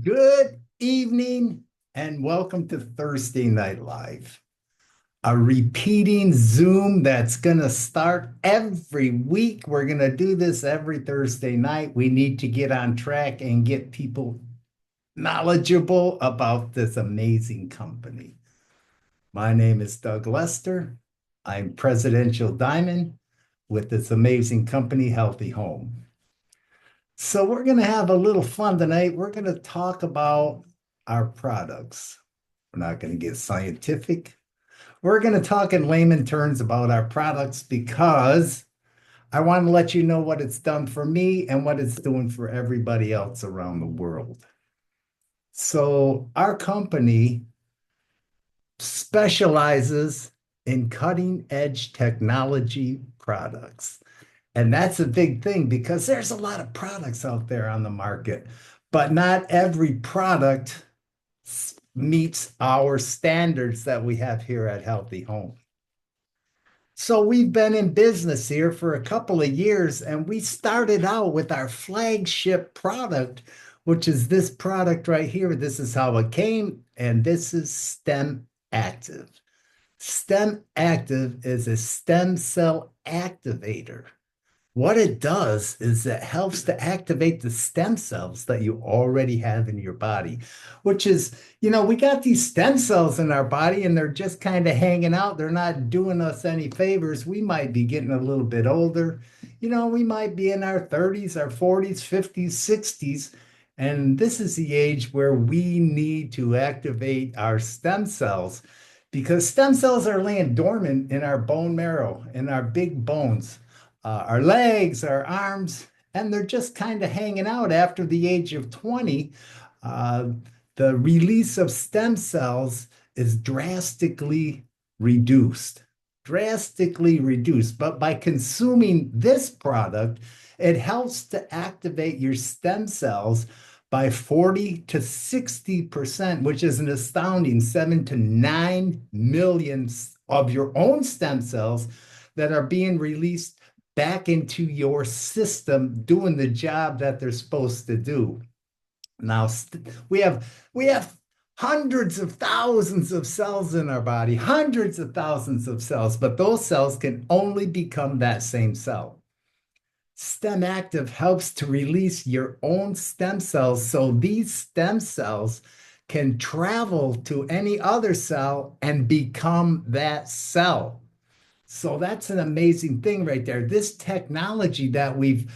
Good evening and welcome to Thursday Night Live, a repeating Zoom that's going to start every week. We're going to do this every Thursday night. We need to get on track and get people knowledgeable about this amazing company. My name is Doug Lester. I'm Presidential Diamond with this amazing company, Healthy Home. So we're going to have a little fun tonight. We're going to talk about our products. We're not going to get scientific. We're going to talk in layman terms about our products because I want to let you know what it's done for me and what it's doing for everybody else around the world. So our company specializes in cutting edge technology products. And that's a big thing because there's a lot of products out there on the market, but not every product meets our standards that we have here at Healthy Home. So we've been in business here for a couple of years, and we started out with our flagship product, which is this product right here. This is how it came, and this is Stem Active. Stem Active is a stem cell activator. What it does is it helps to activate the stem cells that you already have in your body, which is, we got these stem cells in our body and they're just kind of hanging out. They're not doing us any favors. We might be getting a little bit older. We might be in our 30s, our 40s, 50s, 60s. And this is the age where we need to activate our stem cells because stem cells are laying dormant in our bone marrow, in our big bones, our legs, our arms, and they're just kind of hanging out after the age of 20. Uh, the release of stem cells is drastically reduced. But by consuming this product, it helps to activate your stem cells by 40 to 60%, which is an astounding 7 to 9 million of your own stem cells that are being released back into your system doing the job that they're supposed to do. Now we have hundreds of thousands of cells in our body, hundreds of thousands of cells, but those cells can only become that same cell. Stem Active helps to release your own stem cells so these stem cells can travel to any other cell and become that cell. So that's an amazing thing right there. This technology that we've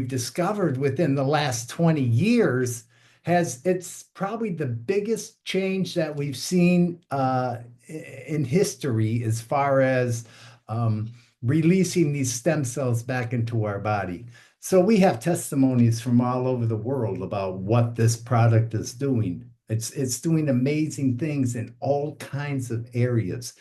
discovered within the last 20 years it's probably the biggest change that we've seen in history as far as releasing these stem cells back into our body. So we have testimonies from all over the world about what this product is doing. It's doing amazing things in all kinds of areas.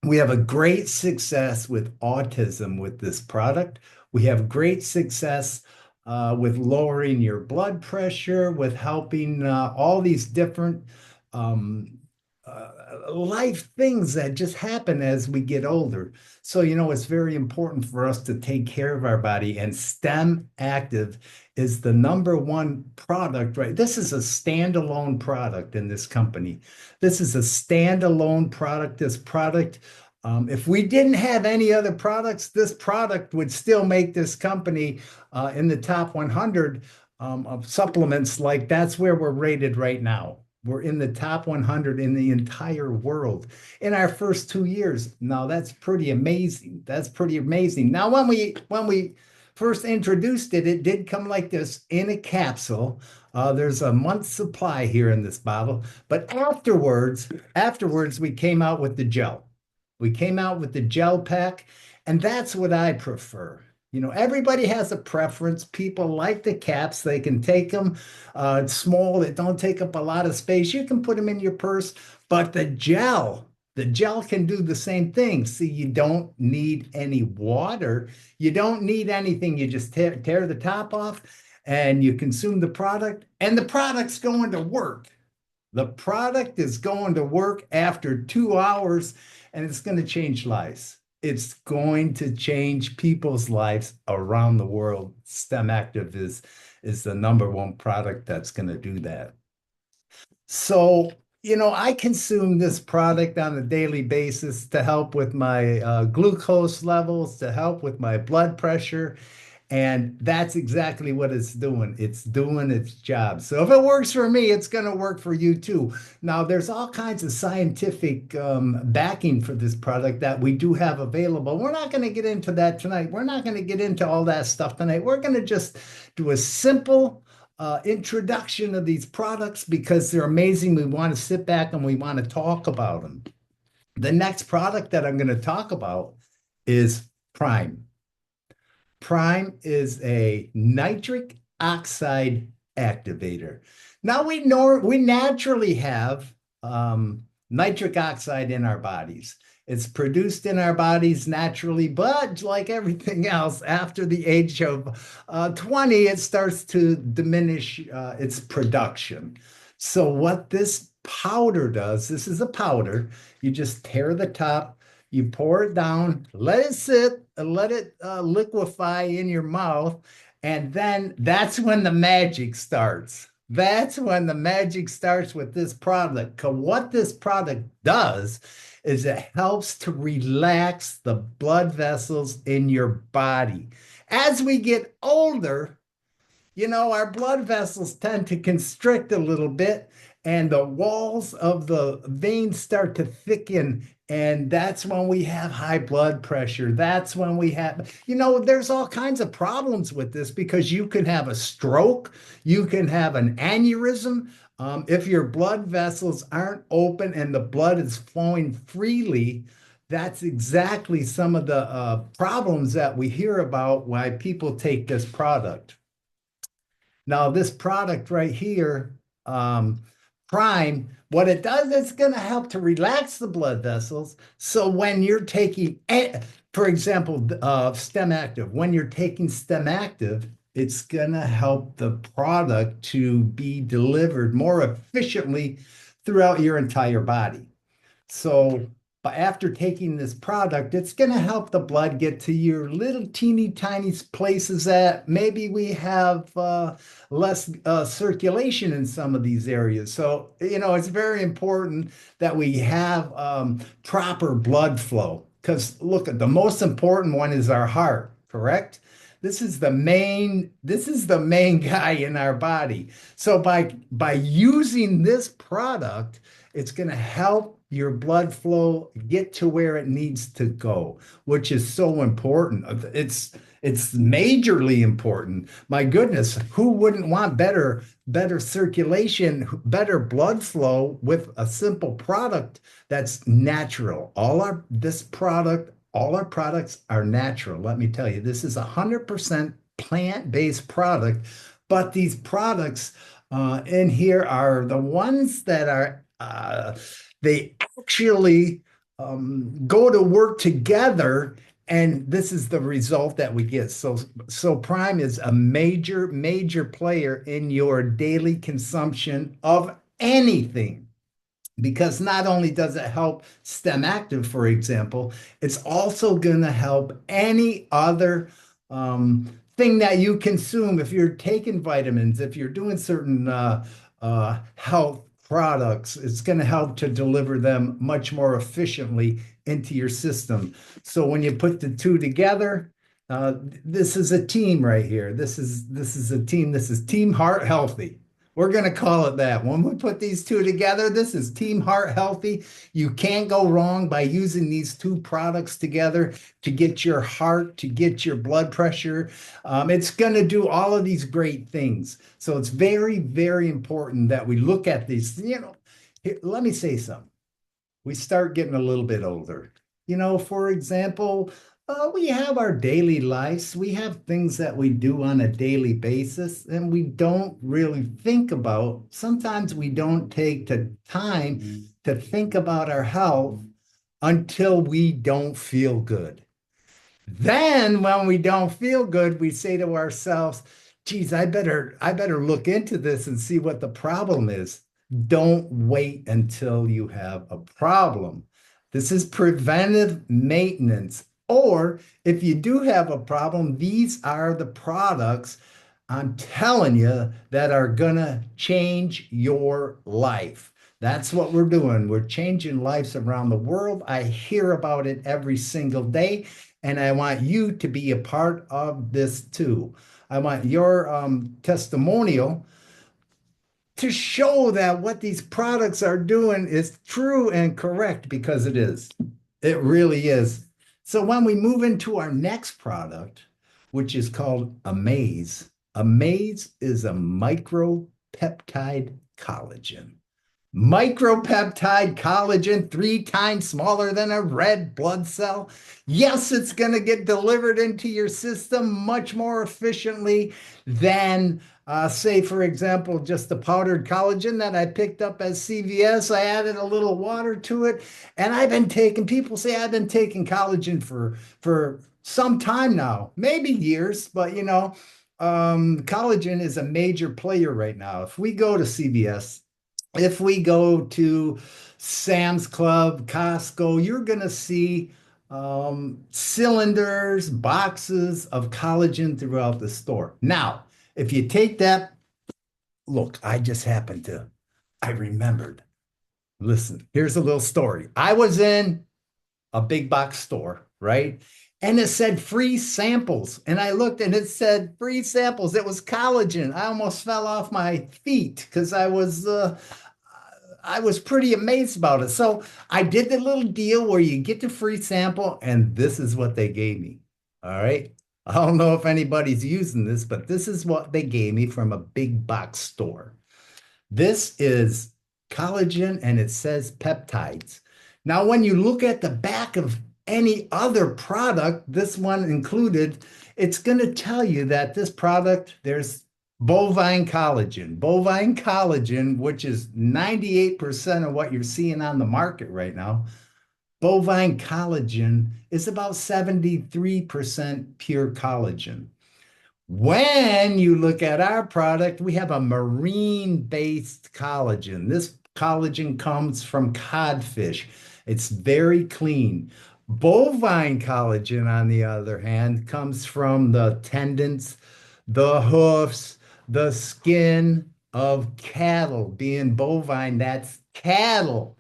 We have a great success with autism with this product. We have great success with lowering your blood pressure, with helping all these different life things that just happen as we get older. So, it's very important for us to take care of our body, and Stem Active is the number one product, right? This is a standalone product in this company. This is a standalone product. This product, if we didn't have any other products, this product would still make this company in the top 100 of supplements. Like that's where we're rated right now. We're in the top 100 in the entire world in our first 2 years. Now that's pretty amazing. That's pretty amazing. Now, when we first introduced it, it did come like this in a capsule. There's a month's supply here in this bottle. But afterwards, we came out with the gel. We came out with the gel pack, and that's what I prefer. Everybody has a preference. People like the caps. They can take them. It's small. It don't take up a lot of space. You can put them in your purse, but the gel can do the same thing. See, you don't need any water. You don't need anything. You just tear the top off and you consume the product, and the product's going to work. The product is going to work after 2 hours, and it's going to change lives. It's going to change people's lives around the world. STEM Active is the number one product that's going to do that. So, I consume this product on a daily basis to help with my glucose levels, to help with my blood pressure. And that's exactly what it's doing. It's doing its job. So if it works for me, it's going to work for you too. Now, there's all kinds of scientific backing for this product that we do have available. We're not going to get into that tonight. We're not going to get into all that stuff tonight. We're going to just do a simple introduction of these products because they're amazing. We want to sit back and we want to talk about them. The next product that I'm going to talk about is Prime. Prime is a nitric oxide activator. Now we naturally have nitric oxide in our bodies. It's produced in our bodies naturally, but like everything else, after the age of 20, it starts to diminish its production. So what this powder does, this is a powder, you just tear the top, you pour it down, let it sit, and let it liquefy in your mouth, and then that's when the magic starts. That's when the magic starts with this product. 'Cause what this product does is it helps to relax the blood vessels in your body. As we get older, our blood vessels tend to constrict a little bit, and the walls of the veins start to thicken. And that's when we have high blood pressure. That's when we have, there's all kinds of problems with this because you can have a stroke, you can have an aneurysm. If your blood vessels aren't open and the blood is flowing freely, that's exactly some of the problems that we hear about why people take this product. Now, this product right here, Prime, what it does, it's going to help to relax the blood vessels. So when you're taking, for example, STEM Active, when you're taking STEM Active, it's going to help the product to be delivered more efficiently throughout your entire body. So, but after taking this product, it's going to help the blood get to your little teeny tiny places that maybe we have less circulation in some of these areas. So, it's very important that we have proper blood flow because look, at the most important one is our heart, correct? This is the main guy in our body. So by using this product, it's going to help your blood flow get to where it needs to go, which is so important. It's majorly important. My goodness, who wouldn't want better circulation, better blood flow with a simple product that's natural? All our products are natural. Let me tell you, this is 100% plant-based product, but these products in here are the ones that are they actually go to work together, and this is the result that we get. So Prime is a major player in your daily consumption of anything. Because not only does it help STEM Active, for example, it's also going to help any other thing that you consume. If you're taking vitamins, if you're doing certain health products, it's going to help to deliver them much more efficiently into your system. So when you put the two together, this is a team right here. This is a team. This is Team Heart Healthy. We're going to call it that. When we put these two together, this is Team Heart Healthy. You can't go wrong by using these two products together to get your heart, to get your blood pressure. It's going to do all of these great things. So it's very important that we look at these. Let me say something. We start getting a little bit older. For example, we have our daily lives. We have things that we do on a daily basis, and we don't really think about. Sometimes we don't take the time to think about our health until we don't feel good. Then, when we don't feel good, we say to ourselves, geez, I better look into this and see what the problem is. Don't wait until you have a problem. This is preventive maintenance. Or if you do have a problem, these are the products I'm telling you that are gonna change your life. That's what we're doing. We're changing lives around the world. I hear about it every single day, and I want you to be a part of this too. I want your testimonial to show that what these products are doing is true and correct because it is. It really is. So when we move into our next product, which is called Amaze is a micropeptide collagen. Micropeptide collagen, 3 times smaller than a red blood cell. Yes, it's going to get delivered into your system much more efficiently than, say, for example, just the powdered collagen that I picked up at CVS. I added a little water to it, and people say I've been taking collagen for some time now, maybe years, but collagen is a major player right now. If we go to CVS, if we go to Sam's Club, Costco, you're going to see cylinders, boxes of collagen throughout the store. Now, if you take that, look, I remembered. Listen, here's a little story. I was in a big box store, right? And it said free samples. And I looked and it said free samples. It was collagen. I almost fell off my feet because I was pretty amazed about it. So I did the little deal where you get the free sample, and this is what they gave me. All right. I don't know if anybody's using this, but this is what they gave me from a big box store. This is collagen and it says peptides. Now, when you look at the back of any other product, this one included, it's going to tell you that this product, there's bovine collagen. Bovine collagen, which is 98% of what you're seeing on the market right now. Bovine collagen is about 73% pure collagen. When you look at our product, we have a marine-based collagen. This collagen comes from codfish. It's very clean. Bovine collagen, on the other hand, comes from the tendons, the hoofs, the skin of cattle. Being bovine, that's cattle.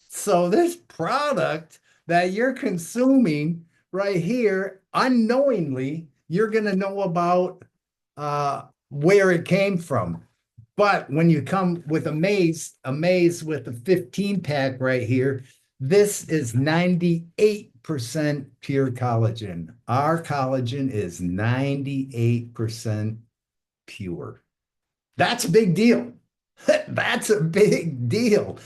So this product that you're consuming right here, unknowingly, you're going to know about where it came from. But when you come with Amaze with the 15 pack right here, this is 98% pure collagen. Our collagen is 98% pure. That's a big deal. That's a big deal.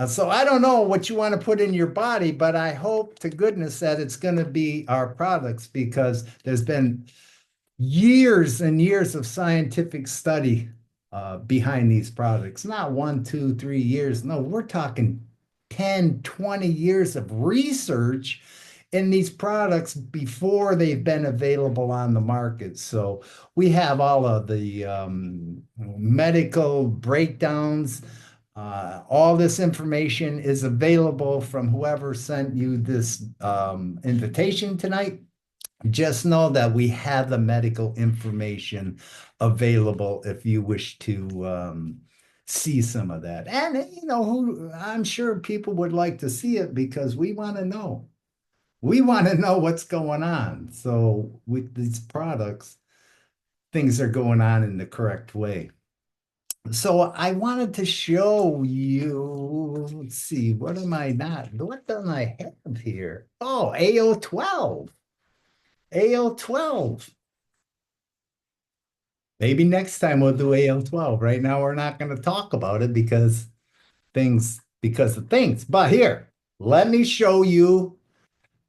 So I don't know what you want to put in your body, but I hope to goodness that it's going to be our products because there's been years and years of scientific study behind these products. Not 1, 2, 3 years. No, we're talking 10, 20 years of research in these products before they've been available on the market. So we have all of the medical breakdowns. All this information is available from whoever sent you this invitation tonight. Just know that we have the medical information available if you wish to see some of that. And I'm sure people would like to see it because we want to know. We want to know what's going on. So with these products, things are going on in the correct way. So I wanted to show you, let's see, what don't I have here? Oh, AO12. AO12. Maybe next time we'll do AO12. Right now we're not going to talk about it because of things. But here, let me show you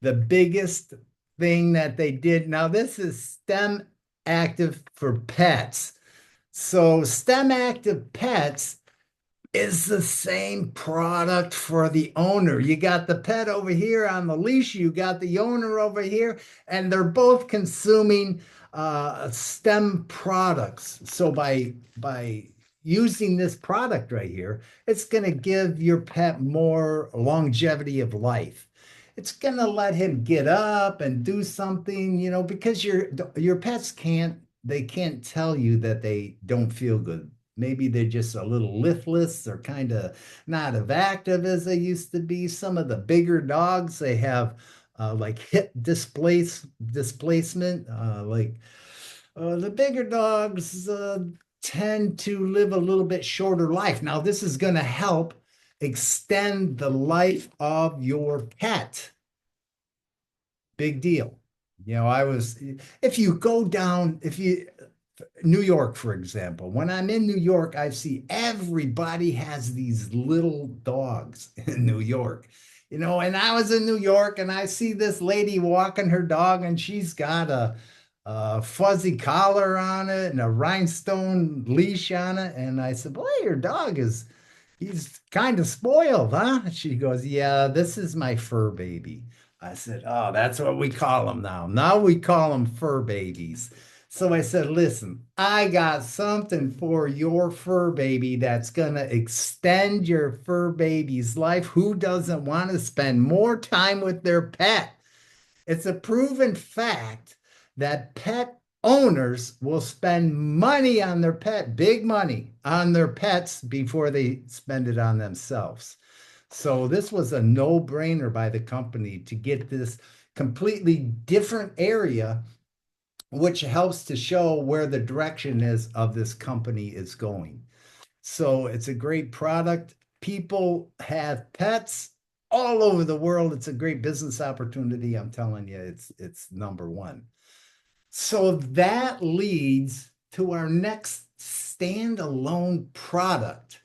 the biggest thing that they did. Now, this is STEM Active for Pets. So STEM Active Pets is the same product for the owner. You got the pet over here on the leash, you got the owner over here, and they're both consuming STEM products. So by using this product right here, it's going to give your pet more longevity of life. it's gonna let him get up and do something, because your pets can't tell you that they don't feel good. Maybe they're just a little listless or kind of not as active as they used to be. Some of the bigger dogs, they have like hip displacement, like the bigger dogs tend to live a little bit shorter life. Now, this is going to help extend the life of your pet. Big deal. If you go down, if you, New York, for example, when I'm in New York, I see everybody has these little dogs in New York. And I was in New York and I see this lady walking her dog and she's got a fuzzy collar on it and a rhinestone leash on it. And I said, boy, your dog he's kind of spoiled, huh? She goes, yeah, this is my fur baby. I said, oh, that's what we call them now. Now we call them fur babies. So I said, listen, I got something for your fur baby that's going to extend your fur baby's life. Who doesn't want to spend more time with their pet? It's a proven fact that pet owners will spend money on their pet, big money on their pets before they spend it on themselves. So this was a no-brainer by the company to get this completely different area, which helps to show where the direction is of this company is going. So it's a great product. People have pets all over the world. It's a great business opportunity. I'm telling you, it's number one. So that leads to our next standalone product.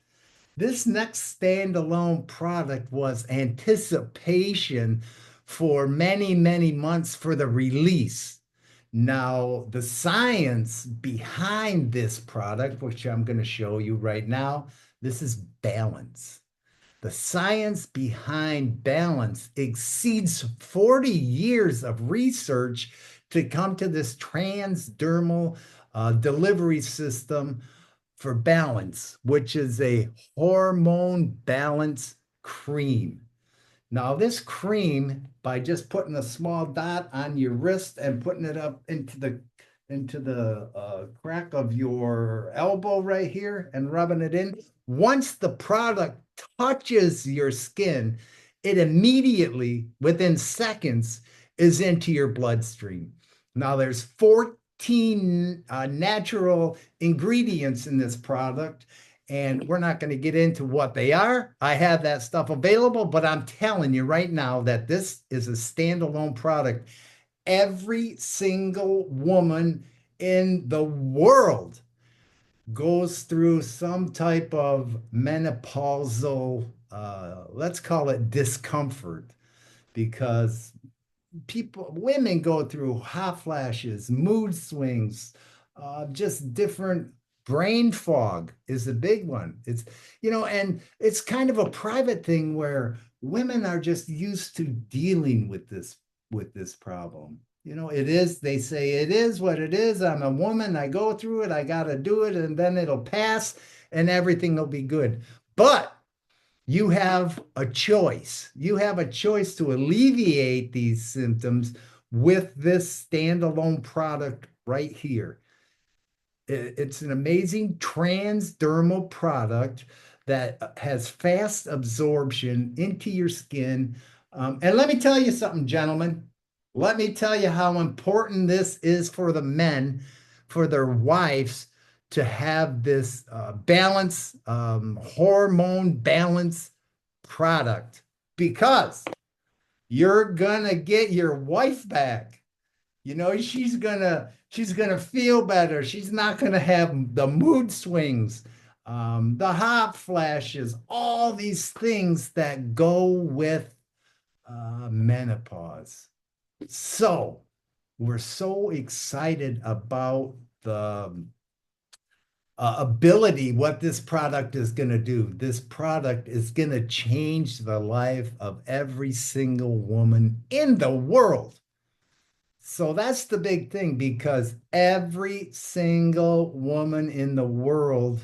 This next standalone product was anticipation for many, many months for the release. Now, the science behind this product, which I'm going to show you right now, this is balance. The science behind balance exceeds 40 years of research to come to this transdermal delivery system for balance, which is a hormone balance cream. Now, this cream, by just putting a small dot on your wrist and putting it up into the crack of your elbow right here and rubbing it in, once the product touches your skin, it immediately, within seconds, is into your bloodstream. Now, there's 14 natural ingredients in this product, and we're not going to get into what they are. I have that stuff available, but I'm telling you right now that this is a standalone product. Every single woman in the world goes through some type of menopausal, let's call it discomfort, because women go through hot flashes, mood swings, just different brain fog is a big one. And it's kind of a private thing where women are just used to dealing with this problem. They say it is what it is. I'm a woman. I go through it. I got to do it. And then it'll pass and everything will be good. But you have a choice. You have a choice to alleviate these symptoms with this standalone product right here. It's an amazing transdermal product that has fast absorption into your skin. And let me tell you something, gentlemen. Let me tell you how important this is for the men, for their wives to have this balance, hormone balance product, because you're gonna get your wife back. She's gonna feel better. She's not gonna have the mood swings, the hot flashes, all these things that go with menopause. So we're so excited about the ability, what this product is going to do. This product is going to change the life of every single woman in the world. So that's the big thing, because every single woman in the world,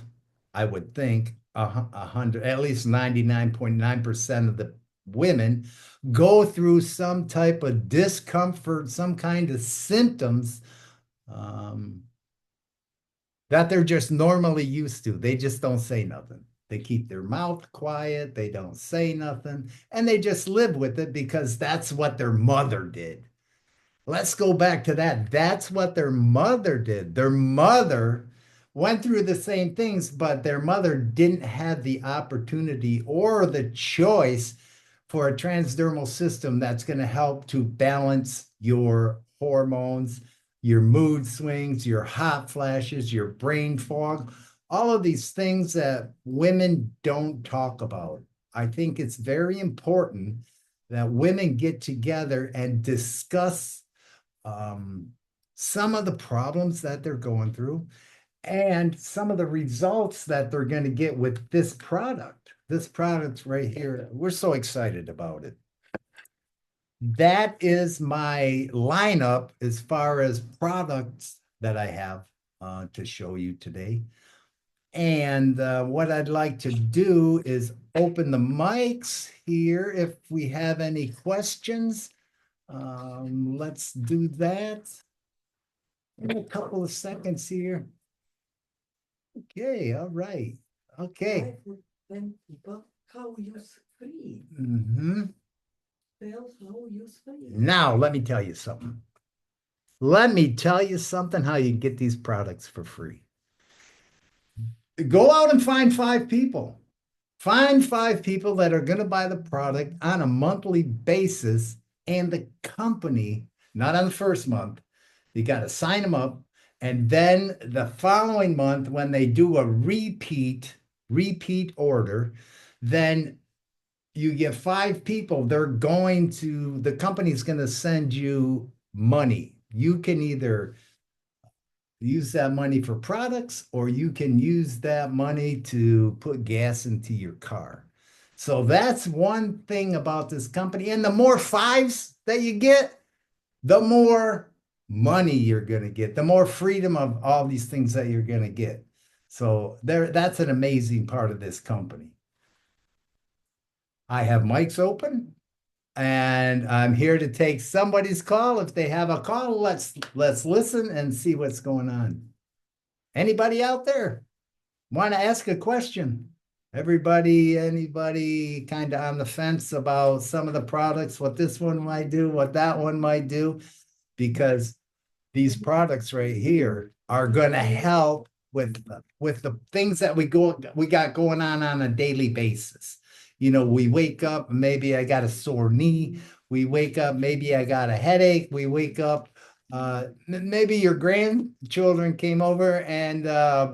I would think, 100, at least 99.9% of the women go through some type of discomfort, some kind of symptoms um, that they're just normally used to. They just don't say nothing. They keep their mouth quiet, they don't say nothing, and they just live with it because that's what their mother did. Let's go back to that. That's what their mother did. Their mother went through the same things, but their mother didn't have the opportunity or the choice for a transdermal system that's going to help to balance your hormones, your mood swings, your hot flashes, your brain fog, all of these things that women don't talk about. I think it's very important that women get together and discuss um, some of the problems that they're going through and some of the results that they're going to get with this product. This product right here, we're so excited about it. That is my lineup as far as products that I have to show you today. And what I'd like to do is open the mics here if we have any questions. Let's do that in a couple of seconds here. Okay, all right. Okay. Then people how use free. Tell how use free. Now, let me tell you something. Let me tell you something how you get these products for free. Go out and find 5 people. Find 5 people that are going to buy the product on a monthly basis, and the company, not on the first month, you got to sign them up. And then the following month, when they do a repeat order, then you get 5 people. The company's going to send you money. You can either use that money for products, or you can use that money to put gas into your car. So that's one thing about this company. And the more fives that you get, the more money you're going to get, the more freedom of all these things that you're going to get. So that's an amazing part of this company. I have mics open, and I'm here to take somebody's call. If they have a call, let's listen and see what's going on. Anybody out there want to ask a question? Anybody kind of on the fence about some of the products, what this one might do, what that one might do? Because these products right here are going to help with the things that we got going on a daily basis. You know, we wake up, maybe I got a sore knee. We wake up, maybe I got a headache. We wake up, maybe your grandchildren came over and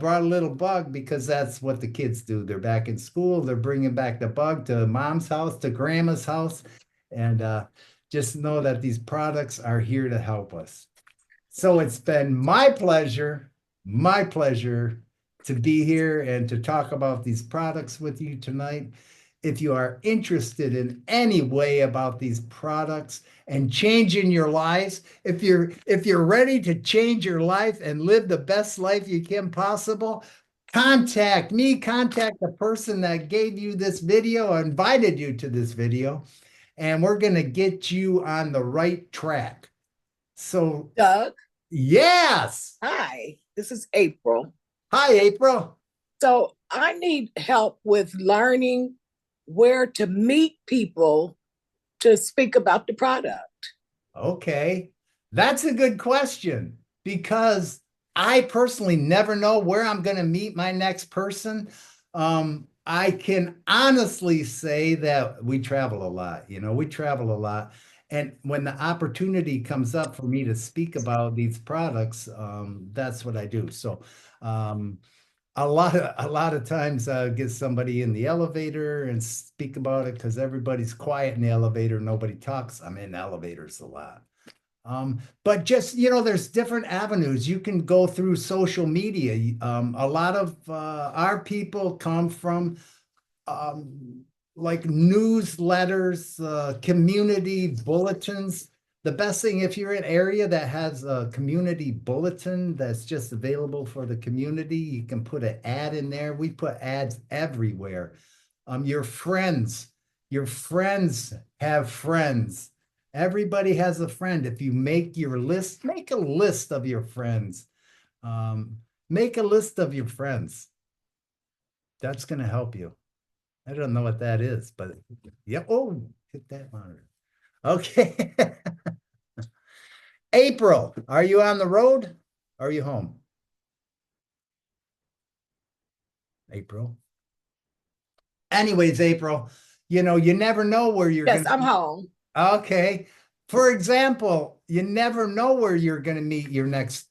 brought a little bug, because that's what the kids do. They're back in school. They're bringing back the bug to mom's house, to grandma's house. And just know that these products are here to help us. So it's been my pleasure to be here and to talk about these products with you tonight. If you are interested in any way about these products and changing your lives, if you're ready to change your life and live the best life you can possible, contact me, contact the person that gave you this video or invited you to this video, and we're going to get you on the right track. So, Doug, yes. hi, this is April. Hi, April. So I need help with learning where to meet people to speak about the product. Okay. That's a good question, because I personally never know where I'm going to meet my next person. I can honestly say that we travel a lot. We travel a lot. And when the opportunity comes up for me to speak about these products, that's what I do. So, a lot of times I get somebody in the elevator and speak about it, because everybody's quiet in the elevator, nobody talks. I'm in elevators a lot. But just, there's different avenues. You can go through social media. A lot of our people come from like newsletters, community bulletins. The best thing, if you're in an area that has a community bulletin that's just available for the community, you can put an ad in there. We put ads everywhere. Your friends, Your friends have friends. Everybody has a friend. If you make your list, make a list of your friends. Um, make a list of your friends. That's going to help you. I don't know what that is, but yeah. Oh, hit that monitor. Okay. April, are you on the road? Are you home? April. Anyways, April, you never know where you're Yes, going I'm to. home. Okay. For example, you never know where you're going to meet your next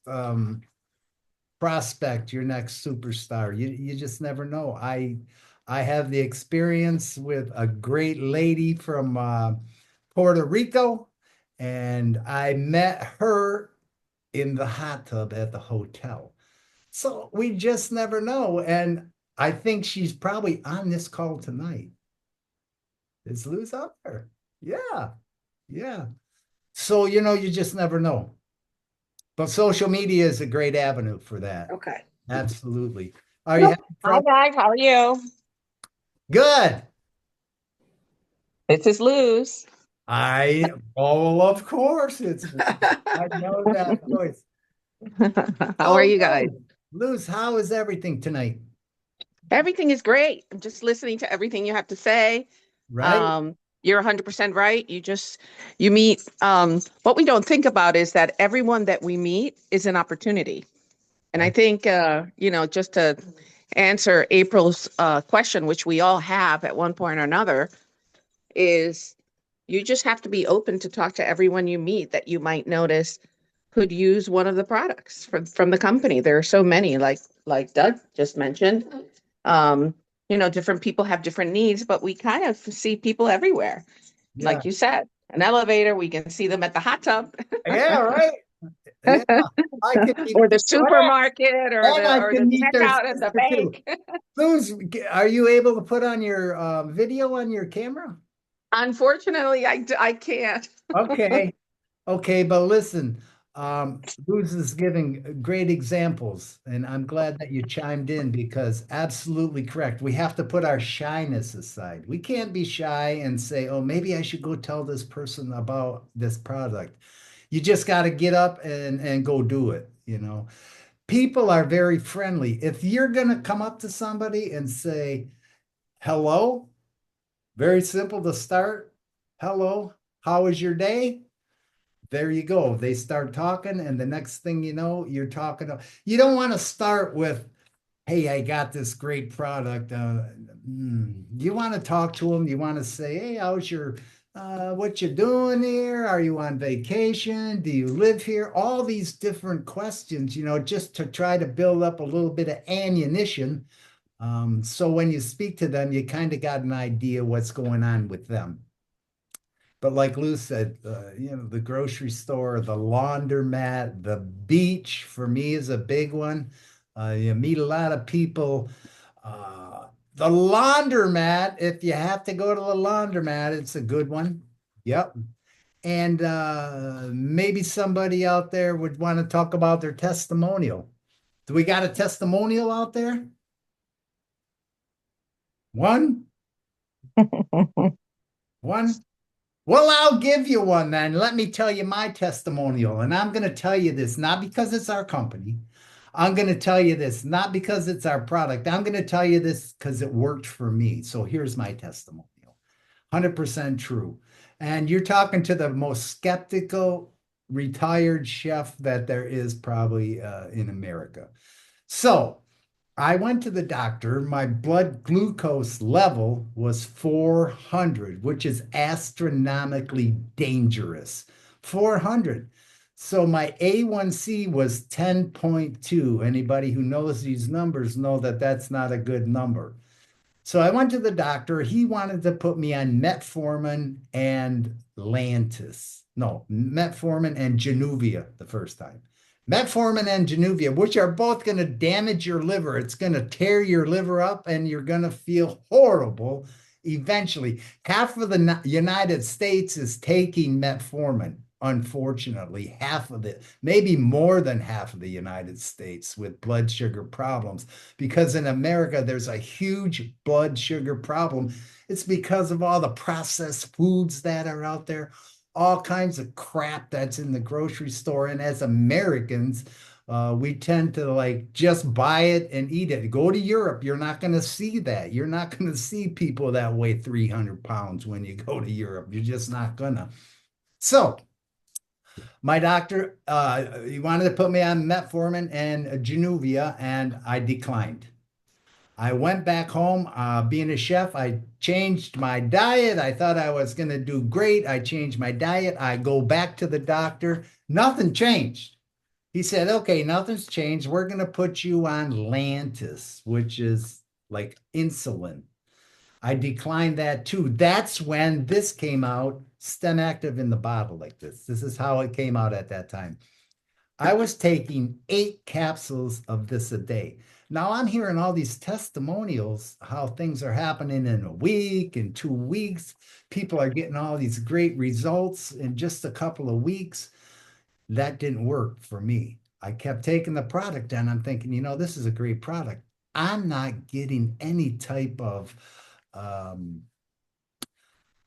prospect, your next superstar. You just never know. I have the experience with a great lady from Puerto Rico, and I met her in the hot tub at the hotel. So we just never know. And I think she's probably on this call tonight. Is Luz out there? Yeah, yeah. So, you just never know. But social media is a great avenue for that. Okay. Absolutely. Are you Nope. having Hi trouble? guys, how are you? Good. This is Luz. Oh, of course it's, I know that voice. How are Oh, you guys? Luz, how is everything tonight? Everything is great. I'm just listening to everything you have to say. Right? You're 100% right. You meet, what we don't think about is that everyone that we meet is an opportunity. And I That, think, just to answer April's question, which we all have at one point or another, is you just have to be open to talk to everyone you meet that you might notice could use one of the products from the company. There are so many, like Doug just mentioned. Um, different people have different needs, but we kind of see people everywhere. yeah. Like you said, an elevator, we can see them at the hot tub Yeah, right. Yeah. I can meet, or the supermarket or and I the can meet their checkout at the sister too. bank. Luz, are you able to put on your video on your camera? Unfortunately, I can't. Okay. Okay, but listen, Luz is giving great examples, and I'm glad that you chimed in because absolutely correct. We have to put our shyness aside. We can't be shy and say, oh, maybe I should go tell this person about this product. You just got to get up and go do it. People are very friendly. If you're going to come up to somebody and say, hello, very simple to start. Hello, how was your day? There you go. They start talking, and the next thing you know, you're talking. You don't want to start with, "Hey, I got this great product." You want to talk to them. You want to say, "Hey, what you doing here? Are you on vacation? Do you live here?" All these different questions, just to try to build up a little bit of ammunition. So when you speak to them, you kind of got an idea what's going on with them. But like Lou said, the grocery store, the laundromat, the beach for me is a big one. You meet a lot of people. The laundromat, if you have to go to the laundromat, it's a good one. Yep. And maybe somebody out there would want to talk about their testimonial. Do we got a testimonial out there? One? One? Well, I'll give you one then. Let me tell you my testimonial. And I'm going to tell you this not because it's our company. I'm going to tell you this not because it's our product. I'm going to tell you this because it worked for me. So here's my testimonial. 100% true. And you're talking to the most skeptical retired chef that there is probably in America. So I went to the doctor. My blood glucose level was 400, which is astronomically dangerous. 400. So my A1C was 10.2. Anybody who knows these numbers know that that's not a good number. So I went to the doctor. He wanted to put me on metformin and Lantus. No, metformin and Januvia the first time. Metformin and Januvia, which are both going to damage your liver. It's going to tear your liver up and you're going to feel horrible eventually. Half of the United States is taking metformin. unfortunately, half of it, maybe more than half of the United States with blood sugar problems. Because in America, there's a huge blood sugar problem. It's because of all the processed foods that are out there, all kinds of crap that's in the grocery store. And as Americans, we tend to like just buy it and eat it. Go to Europe, you're not going to see that. You're not going to see people that weigh 300 pounds when you go to Europe. You're just not gonna. So my doctor, he wanted to put me on metformin and Januvia, and I declined. I went back home, being a chef. I changed my diet. I thought I was going to do great. I changed my diet. I go back to the doctor. Nothing changed. He said, okay, nothing's changed. We're going to put you on Lantus, which is like insulin. I declined that too. That's when this came out, Stem Active in the bottle like this. This is how it came out at that time. I was taking 8 capsules of this a day. Now I'm hearing all these testimonials, how things are happening in a week, in 2 weeks. People are getting all these great results in just a couple of weeks. That didn't work for me. I kept taking the product and I'm thinking, this is a great product. I'm not getting any type of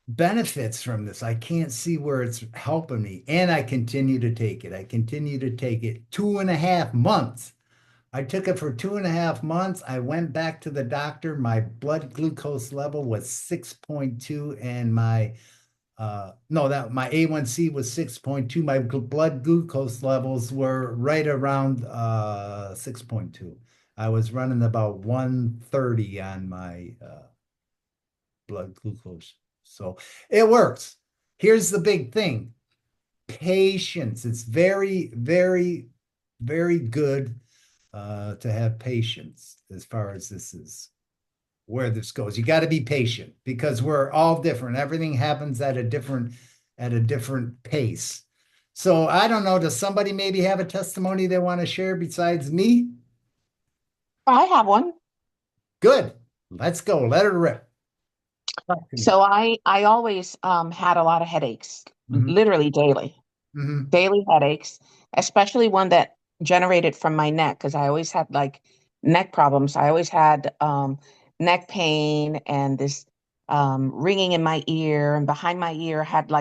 benefits from this. I can't see where it's helping me. And I continue to take it. I continue to take it 2.5 months. I took it for 2.5 months. I went back to the doctor. My blood glucose level was 6.2 and my my A1C was 6.2. My blood glucose levels were right around 6.2. I was running about 130 on my blood glucose. So it works. Here's the big thing. Patience. It's very, very, very good to have patience as far as this is where this goes. You got to be patient because we're all different. Everything happens at a different pace. So I don't know. Does somebody maybe have a testimony they want to share besides me? I have one. Good. Let's go. Let her rip. So I always had a lot of headaches, Mhm. literally daily, Mhm. daily headaches, especially one that generated from my neck because I always had like neck problems. I always had neck pain and this ringing in my ear and behind my ear had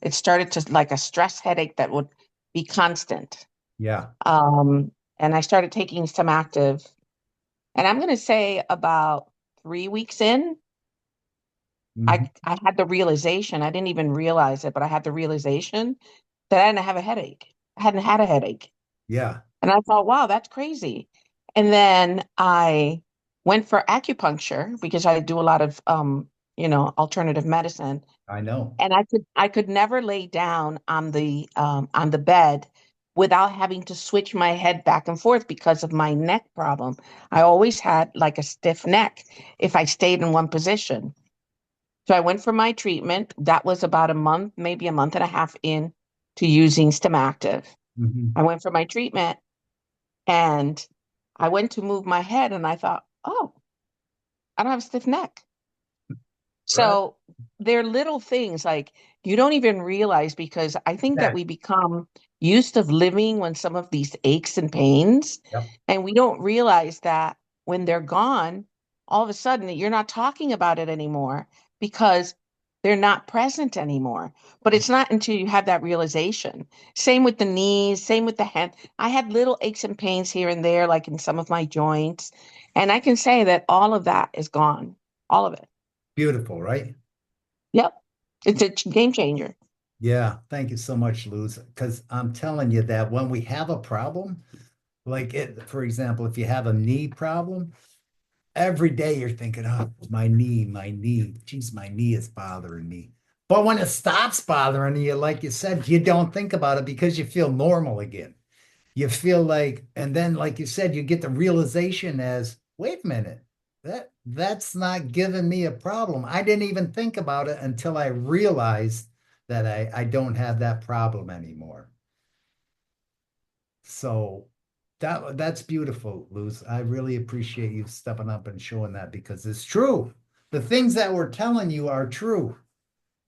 it started to like a stress headache that would be constant. Yeah. And I started taking some active, and I'm going to say about 3 weeks in, Mhm. I had the realization, I didn't even realize it, but I had the realization that I didn't have a headache. I hadn't had a headache. Yeah. And I thought, wow, that's crazy. And then I went for acupuncture because I do a lot of alternative medicine. I know. And I could never lay down on the bed without having to switch my head back and forth because of my neck problem. I always had like a stiff neck if I stayed in one position. So I went for my treatment. That was about a month, maybe a month and a half in to using Stemactive. Mhm. I went for my treatment and I went to move my head and I thought, oh, I don't have a stiff neck. Right. So they're little things like you don't even realize because I think that Yeah. we become used to living when some of these aches and pains, Yep. and we don't realize that when they're gone, all of a sudden you're not talking about it anymore because they're not present anymore. But it's not until you have that realization. Same with the knees, same with the hand. I had little aches and pains here and there, like in some of my joints. And I can say that all of that is gone, all of it. Beautiful, right? Yep. It's a game changer. Yeah. Thank you so much, Luz. Because I'm telling you that when we have a problem, like for example, if you have a knee problem, every day you're thinking, oh, my knee, geez, my knee is bothering me. But when it stops bothering you, like you said, you don't think about it because you feel normal again. You feel like, and then, like you said, you get the realization as, wait a minute, that's not giving me a problem. I didn't even think about it until I realized that I don't have that problem anymore. So that's beautiful, Luz. I really appreciate you stepping up and showing that because it's true. The things that we're telling you are true.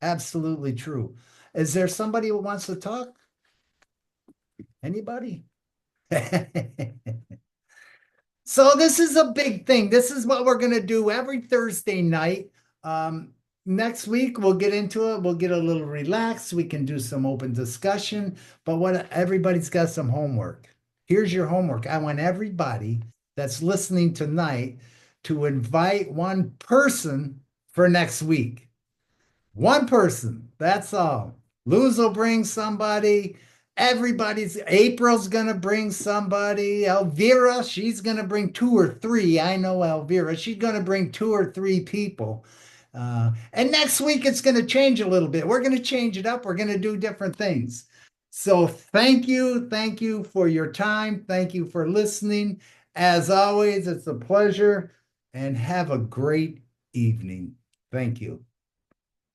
Absolutely true. Is there somebody who wants to talk? Anybody? So this is a big thing. This is what we're going to do every Thursday night. Next week, we'll get into it. We'll get a little relaxed. We can do some open discussion, but what everybody's got some homework. Here's your homework. I want everybody that's listening tonight to invite one person for next week. One person. That's all. Luz will bring somebody. April's gonna bring somebody. Elvira, she's gonna bring 2 or 3. I know Elvira, she's gonna bring 2 or 3 people. And next week it's gonna change a little bit. We're gonna change it up. We're gonna do different things. So thank you for your time. Thank you for listening. As always, it's a pleasure, and have a great evening. Thank you.